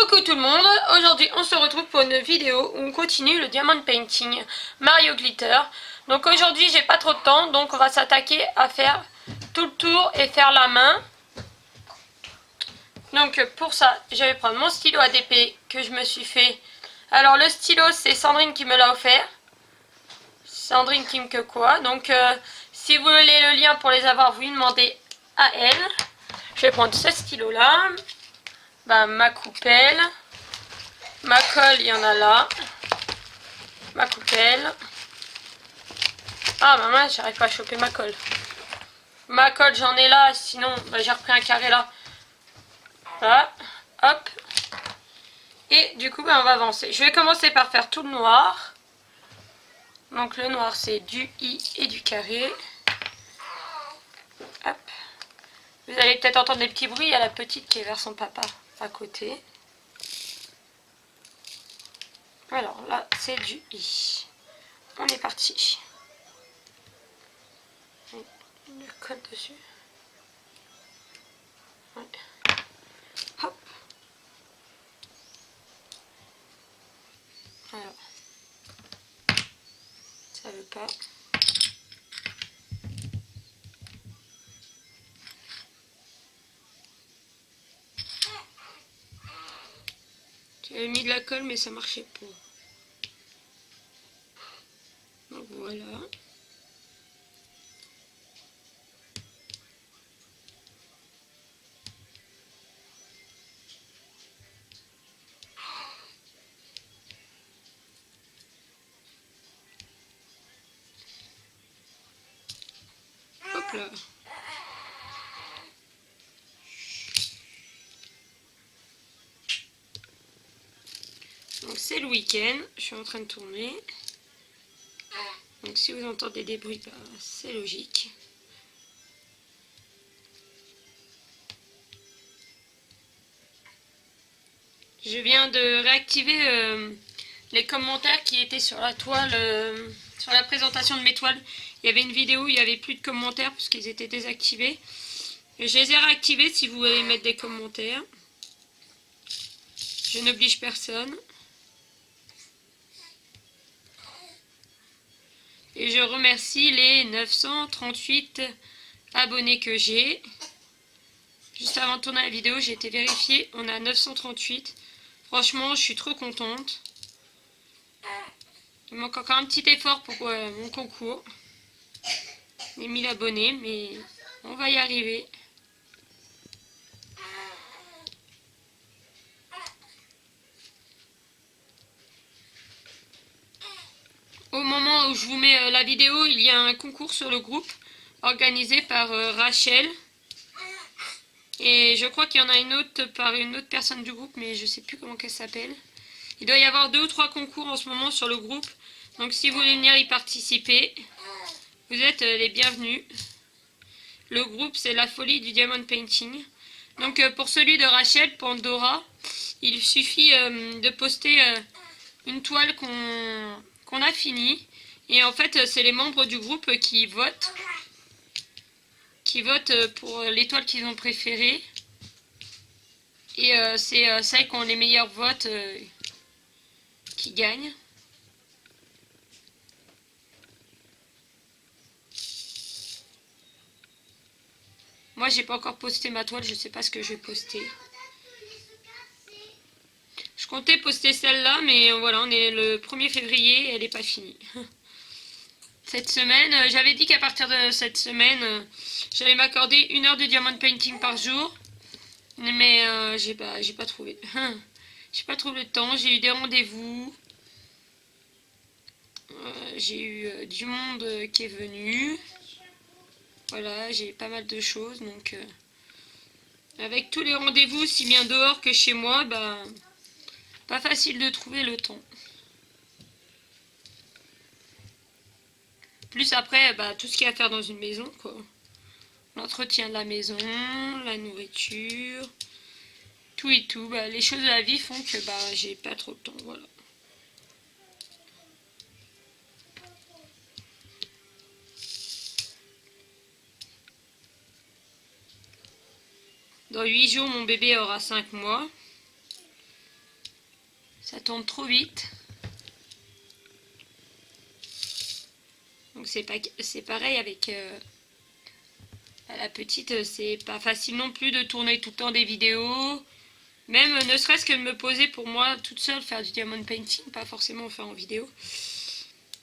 Coucou tout le monde, aujourd'hui on se retrouve pour une vidéo où on continue le diamond painting Mario Glitter. Donc aujourd'hui j'ai pas trop de temps, donc on va s'attaquer à faire tout le tour et faire la main. Donc pour ça je vais prendre mon stylo ADP que je me suis fait. Alors le stylo c'est Sandrine qui me l'a offert. Sandrine Kim que quoi. Donc si vous voulez le lien pour les avoir, vous lui demandez à elle. Je vais prendre ce stylo là. Ma coupelle. Ma colle, il y en a là. Ma coupelle. Ah maman, j'arrive pas à choper ma colle. Ma colle, j'en ai là, sinon j'ai repris un carré là. Voilà, hop. Et du coup, on va avancer. Je vais commencer par faire tout le noir. Donc le noir, c'est du I et du carré. Hop. Vous allez peut-être entendre des petits bruits. Il y a la petite qui est vers son papa à côté. Alors là, c'est du I. On est parti. Le code dessus. Ouais. Hop. Alors. Ça veut pas. J'avais mis de la colle mais ça marchait pas. Donc voilà. Hop là. Donc c'est le week-end, je suis en train de tourner. Donc si vous entendez des bruits, c'est logique. Je viens de réactiver les commentaires qui étaient sur la toile, sur la présentation de mes toiles. Il y avait une vidéo où il n'y avait plus de commentaires parce qu'ils étaient désactivés. Et je les ai réactivés si vous voulez mettre des commentaires. Je n'oblige personne. Et je remercie les 938 abonnés que j'ai. Juste avant de tourner la vidéo, j'ai été vérifiée. On a 938. Franchement, je suis trop contente. Il manque encore un petit effort pour mon concours. Les 1000 abonnés, mais on va y arriver. Au moment où je vous mets la vidéo, il y a un concours sur le groupe organisé par Rachel. Et je crois qu'il y en a une autre par une autre personne du groupe, mais je ne sais plus comment elle s'appelle. Il doit y avoir 2 ou 3 concours en ce moment sur le groupe. Donc si vous voulez venir y participer, vous êtes les bienvenus. Le groupe, c'est la folie du diamond painting. Donc pour celui de Rachel Pandora, il suffit de poster une toile qu'on a finie. Et en fait, c'est les membres du groupe qui votent. Qui votent pour les toiles qu'ils ont préférées. Et c'est celles qui ont les meilleurs votes qui gagnent. Moi, j'ai pas encore posté ma toile, je sais pas ce que je vais poster. Je comptais poster celle-là, mais voilà, on est le 1er février, elle n'est pas finie. Cette semaine, j'avais dit qu'à partir de cette semaine, j'allais m'accorder 1 heure de diamond painting par jour. Mais j'ai pas trouvé. J'ai pas trouvé le temps, j'ai eu des rendez-vous. J'ai eu du monde qui est venu. Voilà, j'ai pas mal de choses, donc avec tous les rendez-vous, si bien dehors que chez moi, pas facile de trouver le temps. Plus après, tout ce qu'il y a à faire dans une maison, quoi. L'entretien de la maison, la nourriture, tout et tout. Les choses de la vie font que j'ai pas trop de temps, voilà. Dans 8 jours, mon bébé aura 5 mois. tourne trop vite. Donc c'est pareil avec la petite, c'est pas facile non plus de tourner tout le temps des vidéos. Même ne serait-ce que de me poser pour moi toute seule, faire du diamond painting, pas forcément faire en vidéo.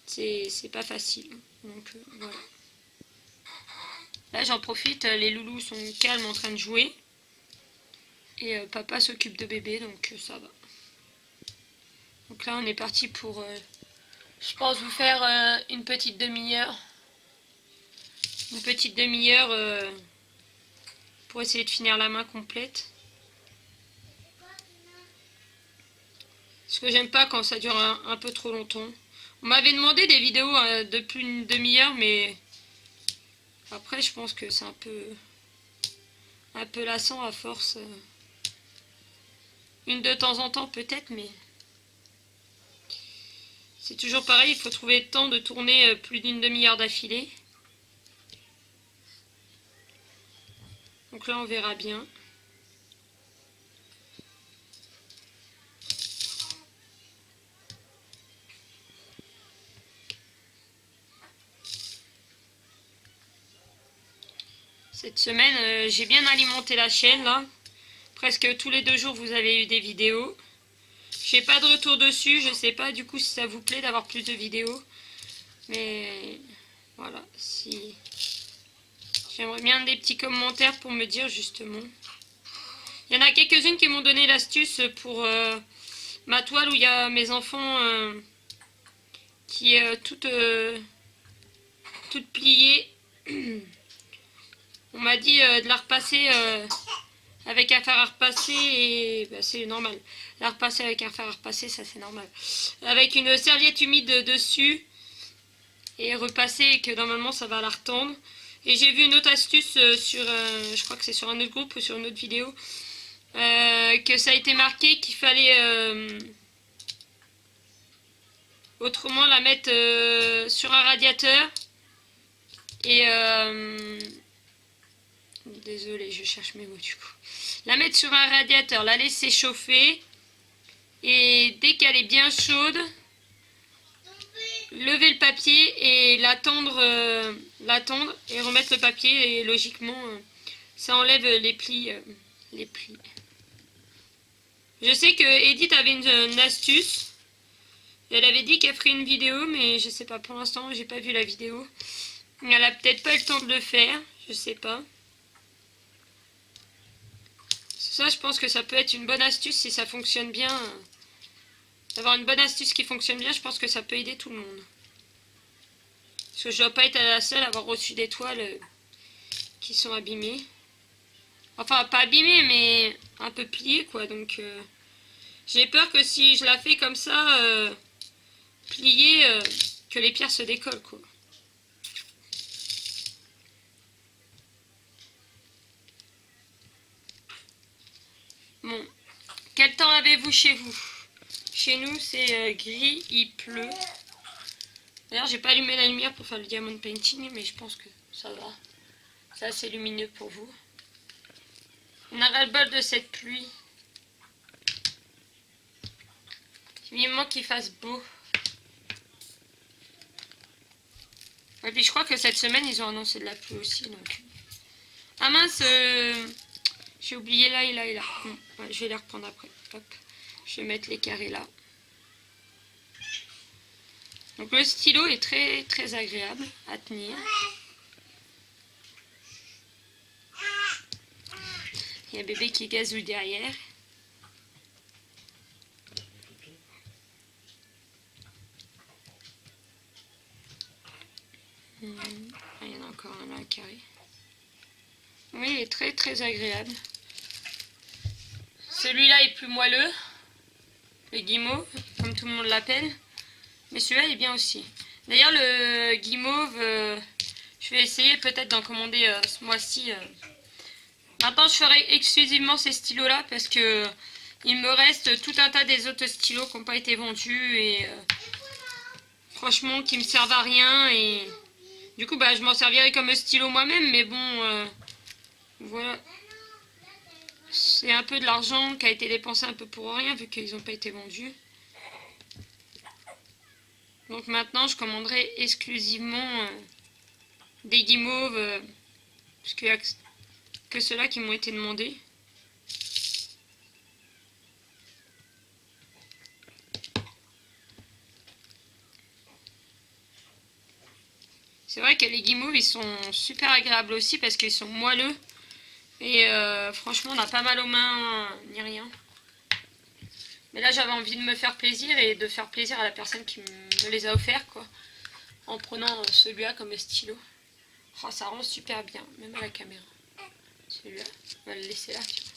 C'est pas facile. Donc voilà. Là j'en profite, les loulous sont calmes en train de jouer. Et papa s'occupe de bébé, donc ça va. Donc là on est parti pour, je pense, vous faire une petite demi-heure. Une petite demi-heure pour essayer de finir la main complète. Parce que j'aime pas quand ça dure un peu trop longtemps. On m'avait demandé des vidéos de plus d'une demi-heure, mais après je pense que c'est un peu lassant à force. Une de temps en temps peut-être, mais c'est toujours pareil, il faut trouver le temps de tourner plus d'une demi-heure d'affilée. Donc là on verra bien. Cette semaine j'ai bien alimenté la chaîne là. Presque tous les 2 jours vous avez eu des vidéos. J'ai pas de retour dessus, je sais pas du coup si ça vous plaît d'avoir plus de vidéos. Mais voilà, si j'aimerais bien des petits commentaires pour me dire justement. Il y en a quelques-unes qui m'ont donné l'astuce pour ma toile où il y a mes enfants qui est toute pliée. On m'a dit de la repasser avec un fer à repasser et bah, c'est normal. La repasser avec un fer à repasser, ça c'est normal. Avec une serviette humide dessus et repasser et que normalement ça va la retendre. Et j'ai vu une autre astuce sur, je crois que c'est sur un autre groupe ou sur une autre vidéo, que ça a été marqué qu'il fallait autrement la mettre sur un radiateur et désolée, je cherche mes mots du coup. La mettre sur un radiateur, la laisser chauffer et dès qu'elle est bien chaude, lever le papier et l'attendre et remettre le papier et logiquement ça enlève les plis. Je sais que Edith avait une astuce. Elle avait dit qu'elle ferait une vidéo, mais je sais pas, pour l'instant j'ai pas vu la vidéo. Elle a peut-être pas eu le temps de le faire, je sais pas. Ça, je pense que ça peut être une bonne astuce si ça fonctionne bien. D'avoir une bonne astuce qui fonctionne bien, je pense que ça peut aider tout le monde. Parce que je dois pas être la seule à avoir reçu des toiles qui sont abîmées. Enfin, pas abîmées, mais un peu pliées, quoi. Donc, j'ai peur que si je la fais comme ça, pliée, que les pierres se décollent, quoi. Bon. Quel temps avez-vous chez vous? Chez nous, c'est gris, il pleut. D'ailleurs, j'ai pas allumé la lumière pour faire le diamond painting, mais je pense que ça va. C'est assez lumineux pour vous. On a ras-le-bol de cette pluie. Vivement qu'il fasse beau. Et puis je crois que cette semaine, ils ont annoncé de la pluie aussi. Donc. Ah mince, j'ai oublié là et là et là. Bon, ouais, je vais les reprendre après. Hop. Je vais mettre les carrés là. Donc le stylo est très très agréable à tenir. Il y a bébé qui gazouille derrière. Il y en a encore un là, un carré. Oui, il est très très agréable. Celui-là est plus moelleux. Le guimauve, comme tout le monde l'appelle. Mais celui-là est bien aussi. D'ailleurs, le guimauve, je vais essayer peut-être d'en commander ce mois-ci. Maintenant, je ferai exclusivement ces stylos-là parce que il me reste tout un tas des autres stylos qui n'ont pas été vendus et franchement qui me servent à rien. Et du coup, bah, je m'en servirai comme stylo moi-même, mais bon, voilà. C'est un peu de l'argent qui a été dépensé un peu pour rien vu qu'ils n'ont pas été vendus. Donc maintenant je commanderai exclusivement des guimauves, parce qu'il n'y a que ceux-là qui m'ont été demandés. C'est vrai que les guimauves ils sont super agréables aussi parce qu'ils sont moelleux. Et franchement on n'a pas mal aux mains ni rien. Mais là j'avais envie de me faire plaisir et de faire plaisir à la personne qui me les a offerts quoi. En prenant celui-là comme stylo. Oh, ça rend super bien, même à la caméra. Celui-là, on va le laisser là. Tu vois.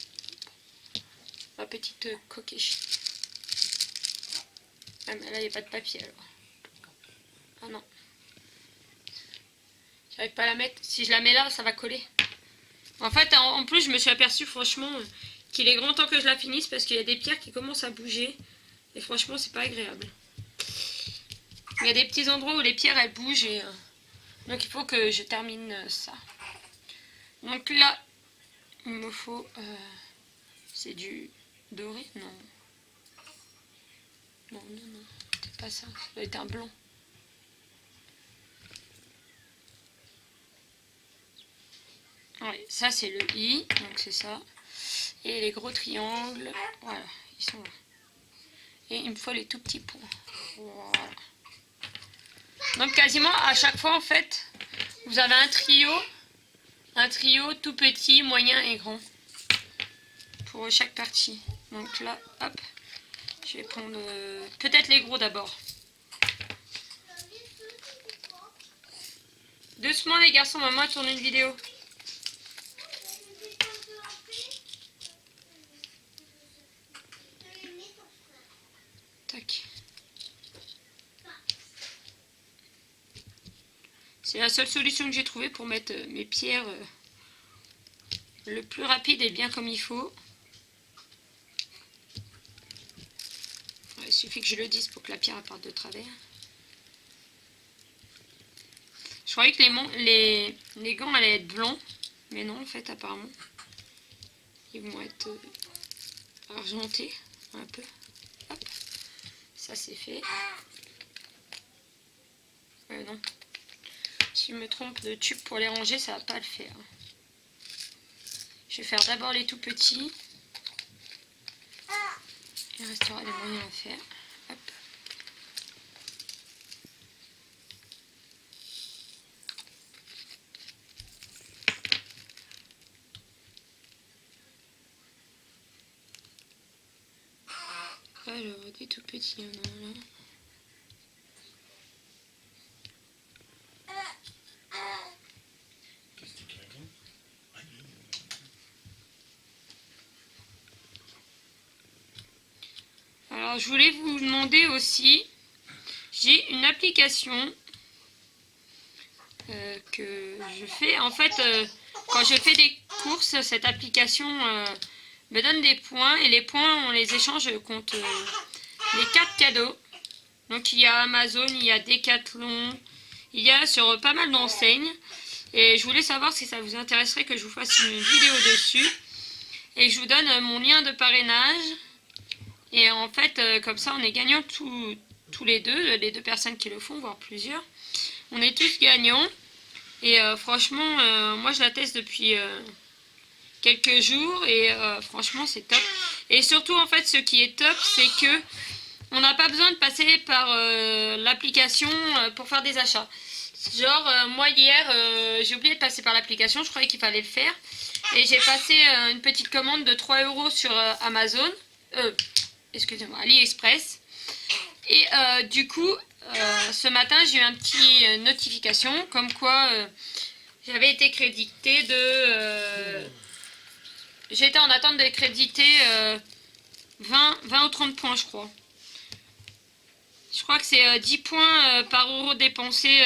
Ma petite coquille. Ah mais là il n'y a pas de papier alors. Ah non. J'arrive pas à la mettre. Si je la mets là, ça va coller. En fait, en plus, je me suis aperçue franchement qu'il est grand temps que je la finisse parce qu'il y a des pierres qui commencent à bouger. Et franchement, c'est pas agréable. Il y a des petits endroits où les pierres elles bougent et donc il faut que je termine ça. Donc là, il me faut... c'est du doré? Non. Non, non, non. C'est pas ça. Ça doit être un blanc. Ouais, ça c'est le I, donc c'est ça. Et les gros triangles, voilà, ils sont là. Et il me faut les tout petits points. Voilà. Donc quasiment à chaque fois en fait, vous avez un trio tout petit, moyen et grand. Pour chaque partie. Donc là, hop, je vais prendre peut-être les gros d'abord. Doucement les garçons, maman tourne une vidéo. Tac. C'est la seule solution que j'ai trouvée pour mettre mes pierres le plus rapide et bien comme il faut. Il suffit que je le dise pour que la pierre parte de travers. Je croyais que les gants allaient être blancs, mais non en fait apparemment. Ils vont être argentés un peu. Hop, ça c'est fait. Non. Si je me trompe de tube pour les ranger, ça va pas le faire. Je vais faire d'abord les tout petits. Il restera les moyens à faire. Hop. Alors, des tout petits, il y en a là. Alors, je voulais vous demander aussi, j'ai une application que je fais. En fait, quand je fais des courses, cette application me donne des points et les points, on les échange contre les 4 cadeaux. Donc, il y a Amazon, il y a Decathlon, il y a sur pas mal d'enseignes. Et je voulais savoir si ça vous intéresserait que je vous fasse une vidéo dessus. Et je vous donne mon lien de parrainage. Et en fait, comme ça, on est gagnants tous les deux personnes qui le font, voire plusieurs. On est tous gagnants. Et franchement, moi je la teste depuis quelques jours. Et franchement, c'est top. Et surtout, en fait, ce qui est top, c'est que on n'a pas besoin de passer par l'application pour faire des achats. Genre, moi hier, j'ai oublié de passer par l'application. Je croyais qu'il fallait le faire. Et j'ai passé une petite commande de 3 € sur Amazon. Excusez-moi, AliExpress. Et du coup, ce matin, j'ai eu une petite notification comme quoi j'avais été crédité de... j'étais en attente de créditer 20 ou 30 points, je crois. Je crois que c'est 10 points par euro dépensé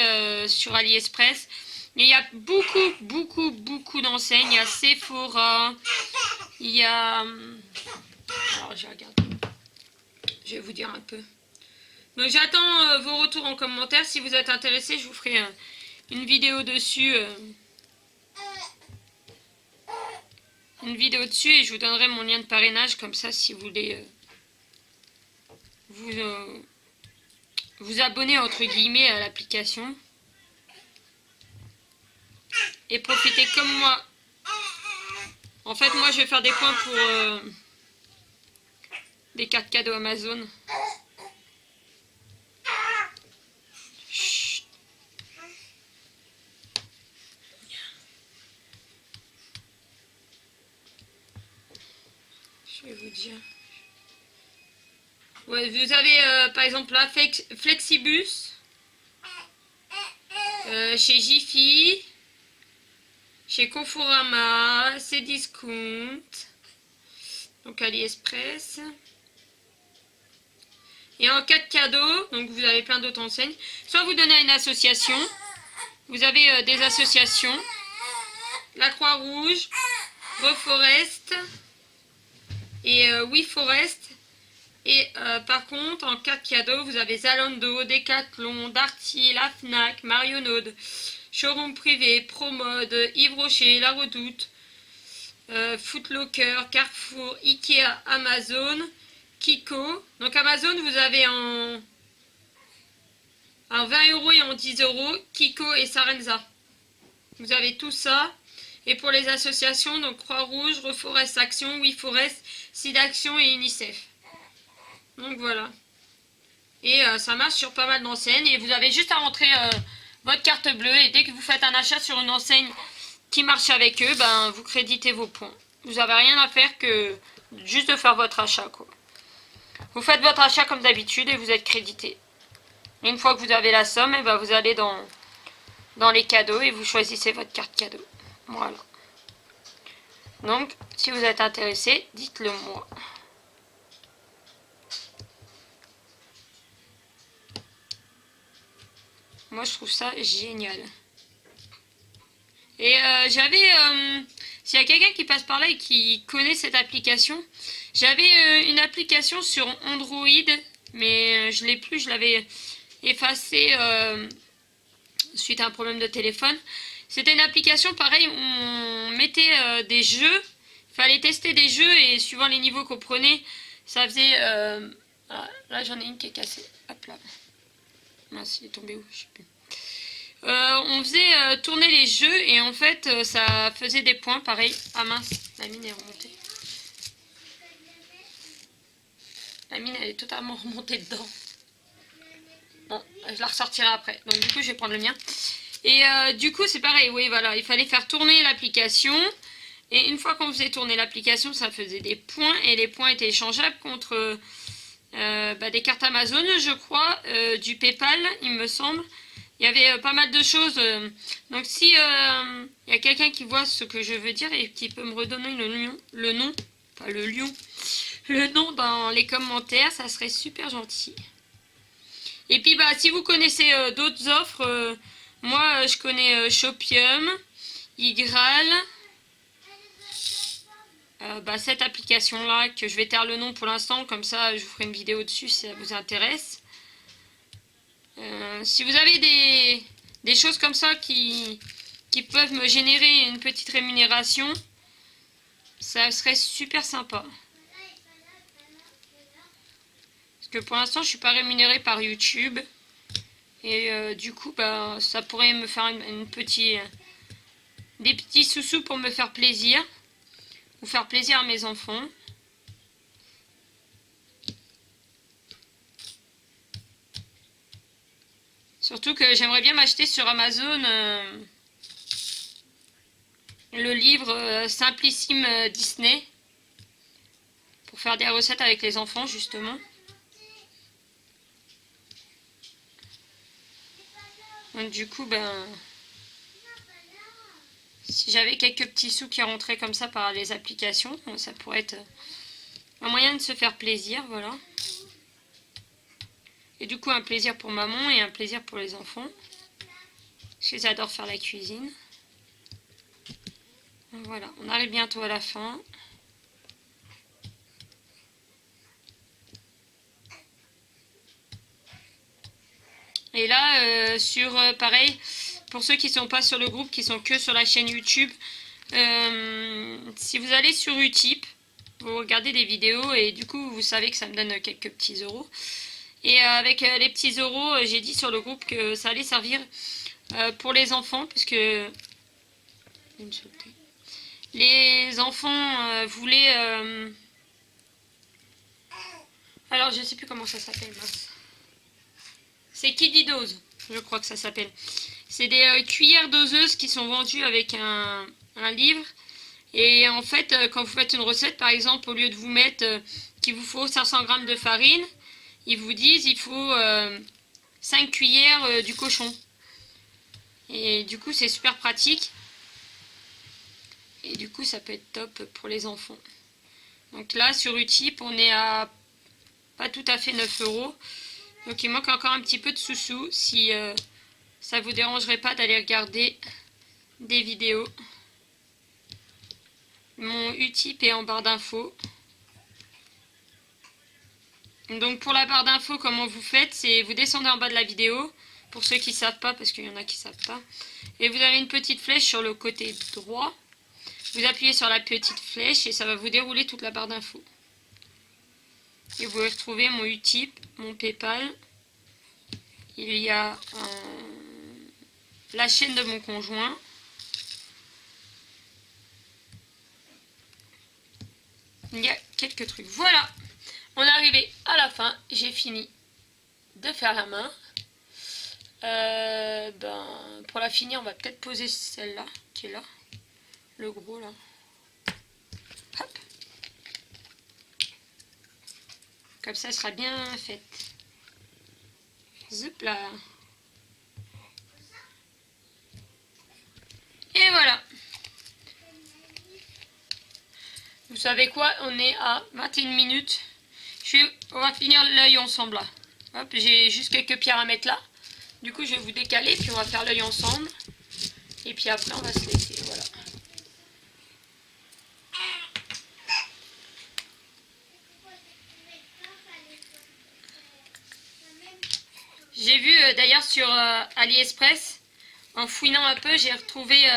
sur AliExpress. Et il y a beaucoup d'enseignes. Il y a Sephora, il y a... alors, je regarde. Je vais vous dire un peu. Donc j'attends vos retours en commentaire. Si vous êtes intéressés, je vous ferai une vidéo dessus. Une vidéo dessus et je vous donnerai mon lien de parrainage. Comme ça, si vous voulez vous abonner entre guillemets à l'application. Et profitez comme moi. En fait, moi, je vais faire des points pour des cartes cadeaux Amazon. Chut. Je vais vous dire. Ouais, vous avez par exemple la Flexibus chez Jiffy, chez Conforama, Cdiscount, donc AliExpress. Et en cas de cadeau, donc vous avez plein d'autres enseignes, soit vous donnez à une association, vous avez des associations, la Croix-Rouge, Reforest et WeForest. Et par contre, en cas de cadeau, vous avez Zalando, Decathlon, Darty, la Fnac, Marionaude, Showroom Privé, Promode, Yves Rocher, La Redoute, Footlocker, Carrefour, Ikea, Amazon, Kiko. Donc Amazon, vous avez en 20 € et en 10 €, Kiko et Sarenza. Vous avez tout ça. Et pour les associations, donc Croix-Rouge, Reforest Action, WeForest, SIDAction et UNICEF. Donc voilà. Et ça marche sur pas mal d'enseignes. Et vous avez juste à rentrer votre carte bleue. Et dès que vous faites un achat sur une enseigne qui marche avec eux, ben, vous créditez vos points. Vous n'avez rien à faire que juste de faire votre achat, quoi. Vous faites votre achat comme d'habitude et vous êtes crédité. Et une fois que vous avez la somme, et ben, vous allez dans les cadeaux et vous choisissez votre carte cadeau. Voilà. Donc, si vous êtes intéressé, dites-le moi. Moi, je trouve ça génial. Et s'il y a quelqu'un qui passe par là et qui connaît cette application, j'avais une application sur Android, mais je l'ai plus, je l'avais effacée suite à un problème de téléphone. C'était une application, pareil, où on mettait des jeux, il fallait tester des jeux et suivant les niveaux qu'on prenait, ça faisait... Ah, là, j'en ai une qui est cassée. Hop là. Mince, il est tombé où? Je sais plus. On faisait tourner les jeux et en fait ça faisait des points pareil. Ah mince, la mine est remontée. La mine elle est totalement remontée dedans. Bon, je la ressortirai après. Donc du coup je vais prendre le mien. Et du coup c'est pareil, oui voilà, il fallait faire tourner l'application. Et une fois qu'on faisait tourner l'application, ça faisait des points. Et les points étaient échangeables contre des cartes Amazon, je crois, du PayPal, il me semble. Il y avait pas mal de choses. Donc si il y a quelqu'un qui voit ce que je veux dire et qui peut me redonner le nom dans les commentaires, ça serait super gentil. Et puis bah si vous connaissez d'autres offres, moi je connais Shopium, Igral, cette application là que je vais taire le nom pour l'instant, comme ça je vous ferai une vidéo dessus si ça vous intéresse. Si vous avez des choses comme ça qui peuvent me générer une petite rémunération, ça serait super sympa. Parce que pour l'instant, je suis pas rémunérée par YouTube. Et du coup, bah, ça pourrait me faire des petits sous-sous pour me faire plaisir. Ou faire plaisir à mes enfants. Surtout que j'aimerais bien m'acheter sur Amazon le livre Simplissime Disney. Pour faire des recettes avec les enfants, justement. Donc du coup, si j'avais quelques petits sous qui rentraient comme ça par les applications, ça pourrait être un moyen de se faire plaisir, voilà. Et du coup, un plaisir pour maman et un plaisir pour les enfants. Parce qu'ils adorent faire la cuisine. Voilà, on arrive bientôt à la fin. Et là, pareil, pour ceux qui ne sont pas sur le groupe, qui sont que sur la chaîne YouTube, si vous allez sur Utip, vous regardez des vidéos et du coup, vous savez que ça me donne quelques petits euros. Et avec les petits euros, j'ai dit sur le groupe que ça allait servir pour les enfants, puisque les enfants voulaient... alors je sais plus comment ça s'appelle. C'est Kiddy Dose, je crois que ça s'appelle. C'est des cuillères doseuses qui sont vendues avec un livre. Et en fait, quand vous faites une recette, par exemple, au lieu de vous mettre qu'il vous faut 500 g de farine, ils vous disent il faut 5 cuillères du cochon. Et du coup, c'est super pratique. Et du coup, ça peut être top pour les enfants. Donc là, sur Utip, on est à pas tout à fait 9 euros. Donc il manque encore un petit peu de sous-sous. Si ça vous dérangerait pas d'aller regarder des vidéos. Mon Utip est en barre d'infos. Donc pour la barre d'infos, comment vous faites, c'est vous descendez en bas de la vidéo. Pour ceux qui ne savent pas, parce qu'il y en a qui ne savent pas. Et vous avez une petite flèche sur le côté droit. Vous appuyez sur la petite flèche et ça va vous dérouler toute la barre d'infos. Et vous retrouvez mon Utip, mon Paypal. Il y a la chaîne de mon conjoint. Il y a quelques trucs. Voilà, on est arrivé à la fin. J'ai fini de faire la main. Pour la finir, on va peut-être poser celle-là, qui est là. Le gros, là. Hop. Comme ça, elle sera bien faite. Zoup là. Et voilà. Vous savez quoi? On est à 21 minutes. On va finir l'œil ensemble là. Hop, j'ai juste quelques pierres à mettre là. Du coup, je vais vous décaler, puis on va faire l'œil ensemble. Et puis après, on va se laisser. Voilà. J'ai vu d'ailleurs sur AliExpress, en fouinant un peu, j'ai retrouvé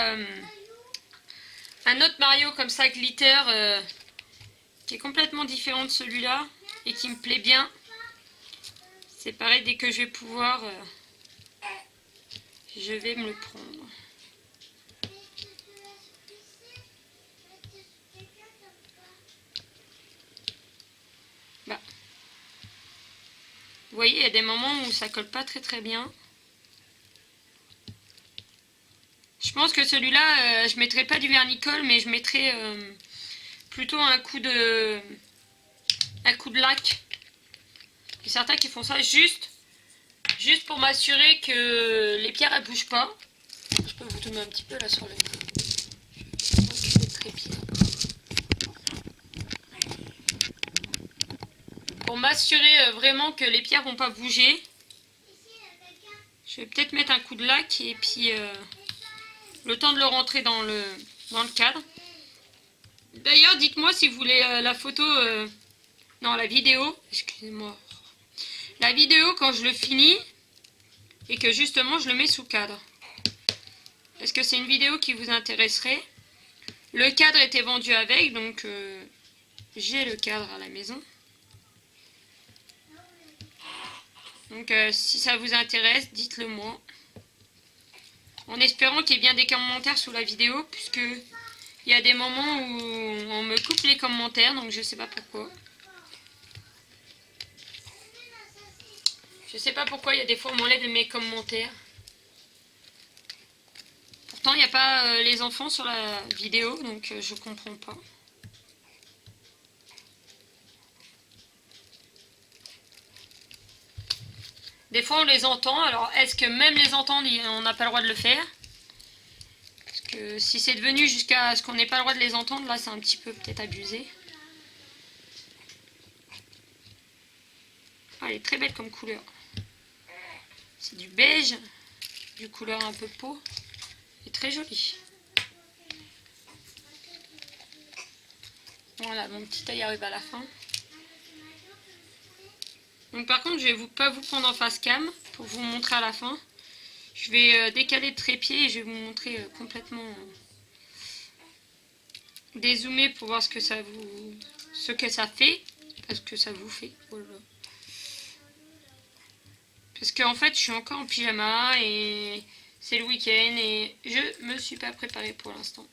un autre Mario comme ça, glitter, qui est complètement différent de celui-là et qui me plaît bien. C'est pareil, dès que je vais pouvoir, je vais me le prendre. Bah. Vous voyez, il y a des moments où ça colle pas très bien. Je pense que celui-là, je mettrai pas du vernicole, mais je mettrai plutôt un coup de lac. Il y a certains qui font ça juste pour m'assurer que les pierres elles bougent pas. Je peux vous tourner un petit peu là sur le trépied. Pour m'assurer vraiment que les pierres vont pas bouger. Je vais peut-être mettre un coup de lac et puis le temps de le rentrer dans le cadre. D'ailleurs, dites-moi si vous voulez la photo, non la vidéo, excusez-moi. La vidéo quand je le finis et que justement je le mets sous cadre. Est-ce que c'est une vidéo qui vous intéresserait? Le cadre était vendu avec, donc j'ai le cadre à la maison. Donc si ça vous intéresse, dites-le moi. En espérant qu'il y ait bien des commentaires sous la vidéo, puisque il y a des moments où on me coupe les commentaires, donc je sais pas pourquoi. Je sais pas pourquoi il y a des fois on m'enlève mes commentaires. Pourtant il n'y a pas les enfants sur la vidéo, donc je comprends pas. Des fois on les entend, alors est-ce que même les entendre on n'a pas le droit de le faire? Parce que si c'est devenu jusqu'à ce qu'on n'ait pas le droit de les entendre, là c'est un petit peu peut-être abusé. Ah, elle est très belle comme couleur. C'est du beige, du couleur un peu peau. Elle est très jolie. Voilà, mon petit œil arrive à la fin. Donc par contre, je vais pas vous prendre en face cam pour vous montrer à la fin. Je vais décaler le trépied et je vais vous montrer complètement dézoomer pour voir ce que ça fait, parce que ça vous fait. Oh là là. Parce qu'en fait, je suis encore en pyjama et c'est le week-end et je me suis pas préparée pour l'instant.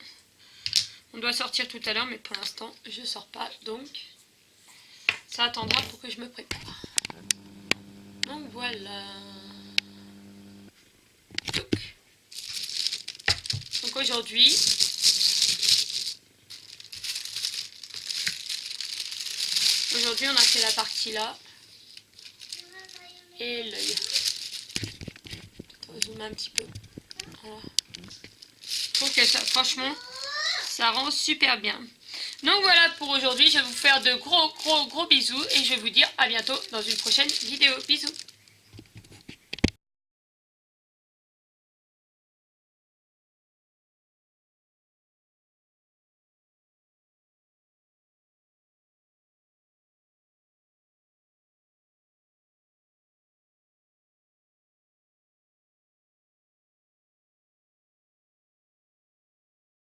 On doit sortir tout à l'heure, mais pour l'instant, je sors pas. Donc, ça attendra pour que je me prépare. Donc voilà. Donc aujourd'hui, on a fait la partie là et l'œil. On va zoomer un petit peu. Voilà. Je trouve que ça, franchement, ça rend super bien. Donc voilà pour aujourd'hui, je vais vous faire de gros bisous et je vais vous dire à bientôt dans une prochaine vidéo. Bisous.